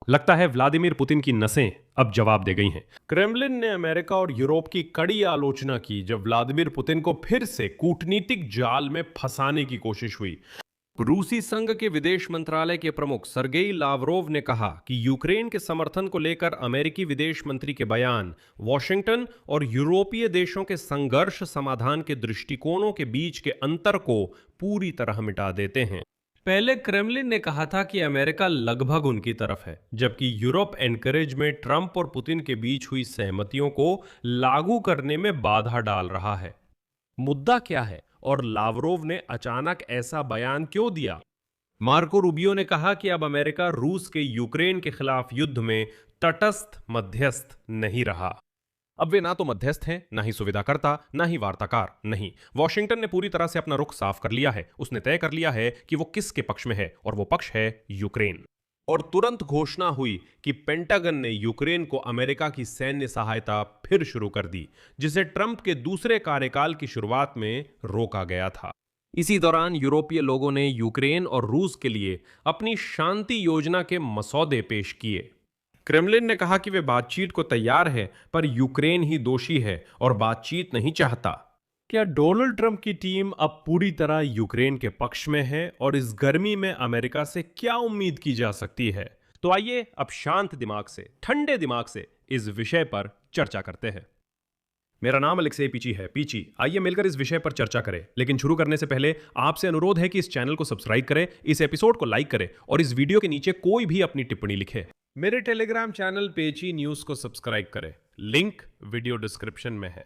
लगता है Vladimir Putin की नसें अब जवाब दे गई हैं। क्रेमलिन ने अमेरिका और यूरोप की कड़ी आलोचना की जब व्लादिमीर पुतिन को फिर से कूटनीतिक जाल में फंसाने की कोशिश हुई। रूसी संघ के विदेश मंत्रालय के प्रमुख सरगेई लावरोव ने कहा कि यूक्रेन के समर्थन को लेकर अमेरिकी विदेश मंत्री के बयान वॉशिंगटन और यूरोपीय देशों के संघर्ष समाधान के दृष्टिकोणों के बीच के अंतर को पूरी तरह मिटा देते हैं। पहले क्रेमलिन ने कहा था कि अमेरिका लगभग उनकी तरफ है, जबकि यूरोप एनकरेज में ट्रंप और पुतिन के बीच हुई सहमतियों को लागू करने में बाधा डाल रहा है। मुद्दा क्या है और लावरोव ने अचानक ऐसा बयान क्यों दिया? मार्को रूबियो ने कहा कि अब अमेरिका रूस के यूक्रेन के खिलाफ युद्ध में तटस्थ मध्यस्थ नहीं रहा। अब वे ना तो मध्यस्थ हैं, ना ही सुविधाकर्ता, ना ही वार्ताकार। नहीं, वॉशिंगटन ने पूरी तरह से अपना रुख साफ कर लिया है। उसने तय कर लिया है कि वो किसके पक्ष में है, और वो पक्ष है यूक्रेन। और तुरंत घोषणा हुई कि पेंटागन ने यूक्रेन को अमेरिका की सैन्य सहायता फिर शुरू कर दी, जिसे ट्रंप के दूसरे कार्यकाल की शुरुआत में रोका गया था। इसी दौरान यूरोपीय लोगों ने यूक्रेन और रूस के लिए अपनी शांति योजना के मसौदे पेश किए। क्रेमलिन ने कहा कि वे बातचीत को तैयार है, पर यूक्रेन ही दोषी है और बातचीत नहीं चाहता। क्या डोनाल्ड ट्रंप की टीम अब पूरी तरह यूक्रेन के पक्ष में है, और इस गर्मी में अमेरिका से क्या उम्मीद की जा सकती है? तो आइए अब शांत दिमाग से, ठंडे दिमाग से इस विषय पर चर्चा करते हैं। मेरा नाम अलेक्सेई पीची है। पीची, आइए मिलकर इस विषय पर चर्चा करें। लेकिन शुरू करने से पहले आपसे अनुरोध है कि इस चैनल को सब्सक्राइब करें, इस एपिसोड को लाइक करें और इस वीडियो के नीचे कोई भी अपनी टिप्पणी लिखे। मेरे टेलीग्राम चैनल पेची न्यूज को सब्सक्राइब करें, लिंक वीडियो डिस्क्रिप्शन में है।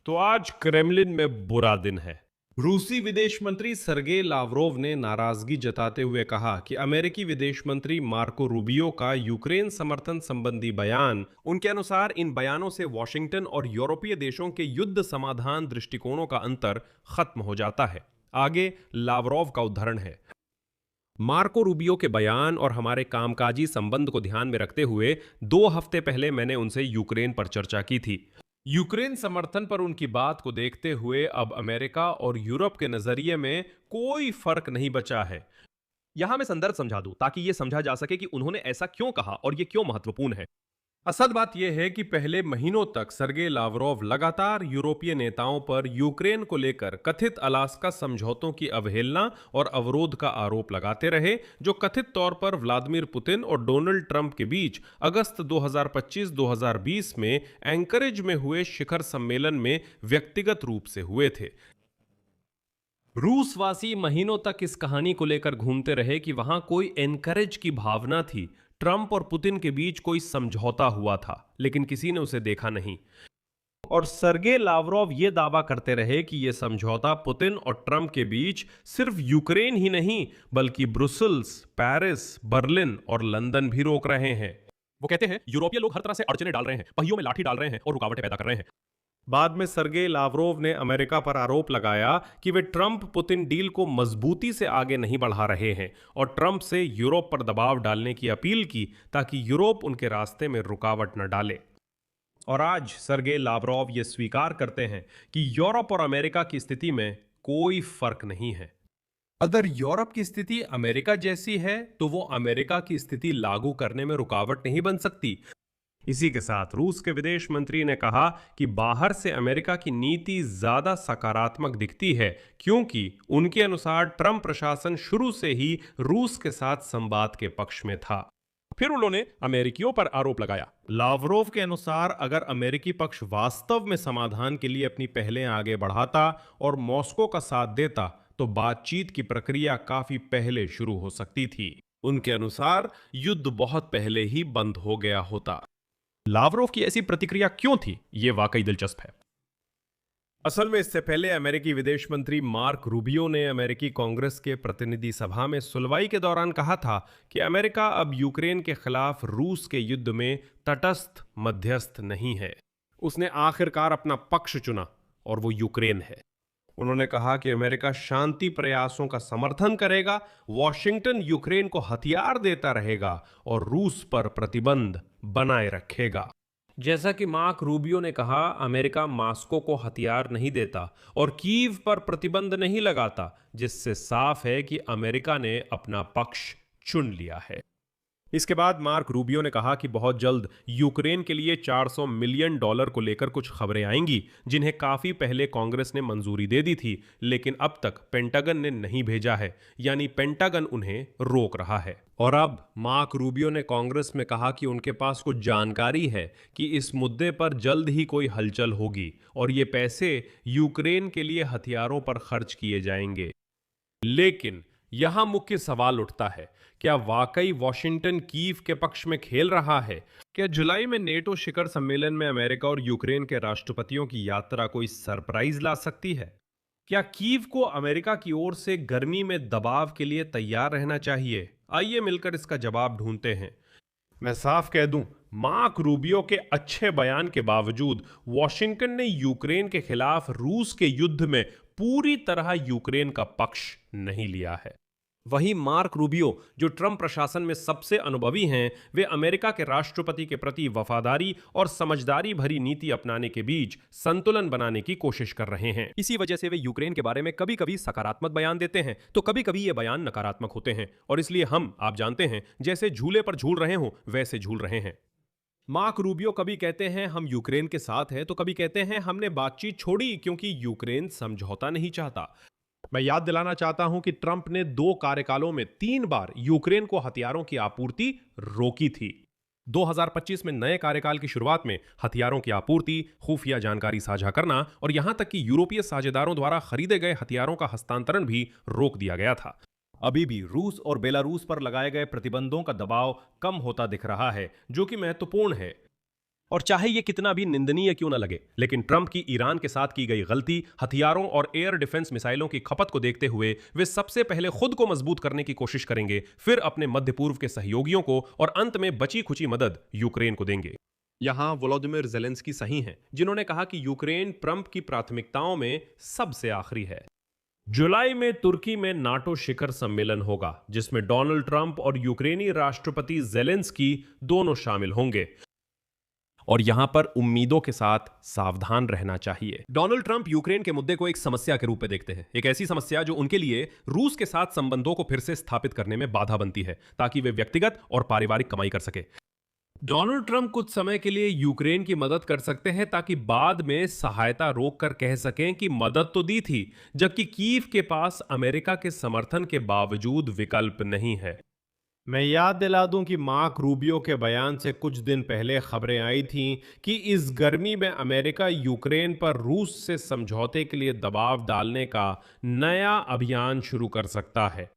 तो आज क्रेमलिन में बुरा दिन है। रूसी विदेश मंत्री सरगेई लावरोव ने नाराजगी जताते हुए कहा कि अमेरिकी विदेश मंत्री मार्को रूबियो का यूक्रेन समर्थन संबंधी बयान, उनके अनुसार इन बयानों से वॉशिंगटन और यूरोपीय देशों के युद्ध समाधान दृष्टिकोणों का अंतर खत्म हो जाता है। आगे लावरोव का उद्धरण है। मार्को रूबियो के बयान और हमारे कामकाजी संबंध को ध्यान में रखते हुए 2 हफ्ते पहले मैंने उनसे यूक्रेन पर चर्चा की थी। यूक्रेन समर्थन पर उनकी बात को देखते हुए अब अमेरिका और यूरोप के नजरिए में कोई फर्क नहीं बचा है। यहां मैं संदर्भ समझा दूं ताकि यह समझा जा सके कि उन्होंने ऐसा क्यों कहा और यह क्यों महत्वपूर्ण है। असल बात यह है कि पहले महीनों तक सरगेई लावरोव लगातार यूरोपीय नेताओं पर यूक्रेन को लेकर कथित अलास्का समझौतों की अवहेलना और अवरोध का आरोप लगाते रहे, जो कथित तौर पर व्लादिमीर पुतिन और डोनाल्ड ट्रंप के बीच अगस्त 2025-2020 में एंकरेज में हुए शिखर सम्मेलन में व्यक्तिगत रूप से हुए थे। रूसवासी महीनों तक इस कहानी को लेकर घूमते रहे कि वहां कोई एनकरेज की भावना थी, ट्रंप और पुतिन के बीच कोई समझौता हुआ था, लेकिन किसी ने उसे देखा नहीं। और सरगेई लावरोव ये दावा करते रहे कि यह समझौता पुतिन और ट्रंप के बीच सिर्फ यूक्रेन ही नहीं, बल्कि ब्रुसेल्स, पेरिस, बर्लिन और लंदन भी रोक रहे हैं। वो कहते हैं यूरोपीय लोग हर तरह से अड़चने डाल रहे हैं, पहियों में लाठी डाल रहे हैं और रुकावटें पैदा कर रहे हैं। बाद में सरगेई लावरोव ने अमेरिका पर आरोप लगाया कि वे ट्रंप पुतिन डील को मजबूती से आगे नहीं बढ़ा रहे हैं और ट्रंप से यूरोप पर दबाव डालने की अपील की ताकि यूरोप उनके रास्ते में रुकावट न डाले। और आज सरगेई लावरोव ये स्वीकार करते हैं कि यूरोप और अमेरिका की स्थिति में कोई फर्क नहीं है। अगर यूरोप की स्थिति अमेरिका जैसी है तो वो अमेरिका की स्थिति लागू करने में रुकावट नहीं बन सकती। इसी के साथ रूस के विदेश मंत्री ने कहा कि बाहर से अमेरिका की नीति ज्यादा सकारात्मक दिखती है, क्योंकि उनके अनुसार ट्रंप प्रशासन शुरू से ही रूस के साथ संवाद के पक्ष में था। फिर उन्होंने अमेरिकियों पर आरोप लगाया। लावरोव के अनुसार अगर अमेरिकी पक्ष वास्तव में समाधान के लिए अपनी पहलें आगे बढ़ाता और मॉस्को का साथ देता तो बातचीत की प्रक्रिया काफी पहले शुरू हो सकती थी। उनके अनुसार युद्ध बहुत पहले ही बंद हो गया होता। लावरोव की ऐसी प्रतिक्रिया क्यों थी, यह वाकई दिलचस्प है। असल में इससे पहले अमेरिकी विदेश मंत्री मार्क रूबियो ने अमेरिकी कांग्रेस के प्रतिनिधि सभा में सुनवाई के दौरान कहा था कि अमेरिका अब यूक्रेन के खिलाफ रूस के युद्ध में तटस्थ मध्यस्थ नहीं है। उसने आखिरकार अपना पक्ष चुना और वो यूक्रेन है। उन्होंने कहा कि अमेरिका शांति प्रयासों का समर्थन करेगा, वॉशिंगटन यूक्रेन को हथियार देता रहेगा और रूस पर प्रतिबंध बनाए रखेगा। जैसा कि मार्क रूबियो ने कहा, अमेरिका मॉस्को को हथियार नहीं देता और कीव पर प्रतिबंध नहीं लगाता, जिससे साफ है कि अमेरिका ने अपना पक्ष चुन लिया है। इसके बाद मार्क रूबियो ने कहा कि बहुत जल्द यूक्रेन के लिए $400 मिलियन को लेकर कुछ खबरें आएंगी, जिन्हें काफी पहले कांग्रेस ने मंजूरी दे दी थी, लेकिन अब तक पेंटागन ने नहीं भेजा है, यानी पेंटागन उन्हें रोक रहा है। और अब मार्क रूबियो ने कांग्रेस में कहा कि उनके पास कुछ जानकारी है कि इस मुद्दे पर जल्द ही कोई हलचल होगी और ये पैसे यूक्रेन के लिए हथियारों पर खर्च किए जाएंगे। लेकिन यहां मुख्य सवाल उठता है, क्या वाकई वॉशिंगटन कीव के पक्ष में खेल रहा है? क्या जुलाई में नेटो शिखर सम्मेलन में अमेरिका और यूक्रेन के राष्ट्रपतियों की यात्रा कोई सरप्राइज ला सकती है? क्या कीव को अमेरिका की ओर से गर्मी में दबाव के लिए तैयार रहना चाहिए? आइए मिलकर इसका जवाब ढूंढते हैं। मैं साफ कह दूं, मार्क रूबियो के अच्छे बयान के बावजूद वॉशिंगटन ने यूक्रेन के खिलाफ रूस के युद्ध में पूरी तरह यूक्रेन का पक्ष नहीं लिया है। वहीं मार्क रूबियो, जो ट्रंप प्रशासन में सबसे अनुभवी हैं, वे अमेरिका के राष्ट्रपति के प्रति वफादारी और समझदारी भरी नीति अपनाने के बीच संतुलन बनाने की कोशिश कर रहे हैं। इसी वजह से वे यूक्रेन के बारे में कभी कभी सकारात्मक बयान देते हैं तो कभी कभी ये बयान नकारात्मक होते हैं, और इसलिए हम, आप जानते हैं, जैसे झूले पर झूल रहे हों वैसे झूल रहे हैं। मार्क रूबियो कभी कहते हैं हम यूक्रेन के साथ हैं, तो कभी कहते हैं हमने बातचीत छोड़ी क्योंकि यूक्रेन समझौता नहीं चाहता। मैं याद दिलाना चाहता हूं कि ट्रंप ने 2 कार्यकालों में 3 बार यूक्रेन को हथियारों की आपूर्ति रोकी थी। 2025 में नए कार्यकाल की शुरुआत में हथियारों की आपूर्ति, खुफिया जानकारी साझा करना और यहां तक कि यूरोपीय साझेदारों द्वारा खरीदे गए हथियारों का हस्तांतरण भी रोक दिया गया था। अभी भी रूस और बेलारूस पर लगाए गए प्रतिबंधों का दबाव कम होता दिख रहा है, जो कि महत्वपूर्ण है। और चाहे ये कितना भी निंदनीय क्यों न लगे, लेकिन ट्रंप की ईरान के साथ की गई गलती, हथियारों और एयर डिफेंस मिसाइलों की खपत को देखते हुए वे सबसे पहले खुद को मजबूत करने की कोशिश करेंगे, फिर अपने मध्य पूर्व के सहयोगियों को, और अंत में बची खुची मदद यूक्रेन को देंगे। यहां वोलोदिमिर ज़ेलेंस्की सही हैं, जिन्होंने कहा कि यूक्रेन ट्रंप की प्राथमिकताओं में सबसे आखिरी है। जुलाई में तुर्की में नाटो शिखर सम्मेलन होगा, जिसमें डोनाल्ड ट्रंप और यूक्रेनी राष्ट्रपति ज़ेलेंस्की दोनों शामिल होंगे, और यहां पर उम्मीदों के साथ सावधान रहना चाहिए। डोनाल्ड ट्रंप यूक्रेन के मुद्दे को एक समस्या के रूप में देखते हैं, एक ऐसी समस्या जो उनके लिए रूस के साथ संबंधों को फिर से स्थापित करने में बाधा बनती है, ताकि वे व्यक्तिगत और पारिवारिक कमाई कर सके। डोनाल्ड ट्रंप कुछ समय के लिए यूक्रेन की मदद कर सकते हैं, ताकि बाद में सहायता रोककर कह सकें कि मदद तो दी थी, जबकि कीव के पास अमेरिका के समर्थन के बावजूद विकल्प नहीं है। मैं याद दिला दूं कि मार्क रूबियो के बयान से कुछ दिन पहले खबरें आई थीं कि इस गर्मी में अमेरिका यूक्रेन पर रूस से समझौते के लिए दबाव डालने का नया अभियान शुरू कर सकता है।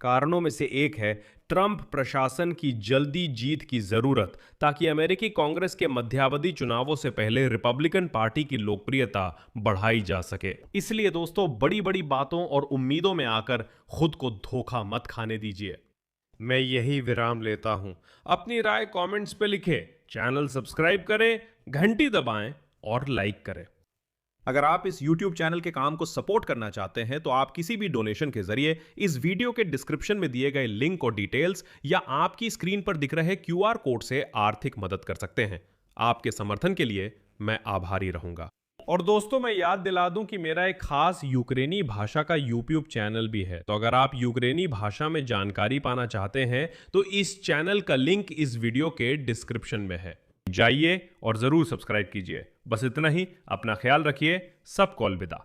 कारणों में से एक है ट्रंप प्रशासन की जल्दी जीत की जरूरत, ताकि अमेरिकी कांग्रेस के मध्यावधि चुनावों से पहले रिपब्लिकन पार्टी की लोकप्रियता बढ़ाई जा सके। इसलिए दोस्तों, बड़ी बड़ी बातों और उम्मीदों में आकर खुद को धोखा मत खाने दीजिए। मैं यही विराम लेता हूं। अपनी राय कमेंट्स पे लिखें, चैनल सब्सक्राइब करें, घंटी दबाएं और लाइक करें। अगर आप इस YouTube चैनल के काम को सपोर्ट करना चाहते हैं तो आप किसी भी डोनेशन के जरिए इस वीडियो के डिस्क्रिप्शन में दिए गए लिंक और डिटेल्स या आपकी स्क्रीन पर दिख रहे QR कोड से आर्थिक मदद कर सकते हैं। आपके समर्थन के लिए मैं आभारी रहूंगा। और दोस्तों, मैं याद दिला दूं कि मेरा एक खास यूक्रेनी भाषा का यूट्यूब चैनल भी है, तो अगर आप यूक्रेनी भाषा में जानकारी पाना चाहते हैं तो इस चैनल का लिंक इस वीडियो के डिस्क्रिप्शन में है। जाइए और जरूर सब्सक्राइब कीजिए। बस इतना ही, अपना ख्याल रखिए, सबको अलविदा।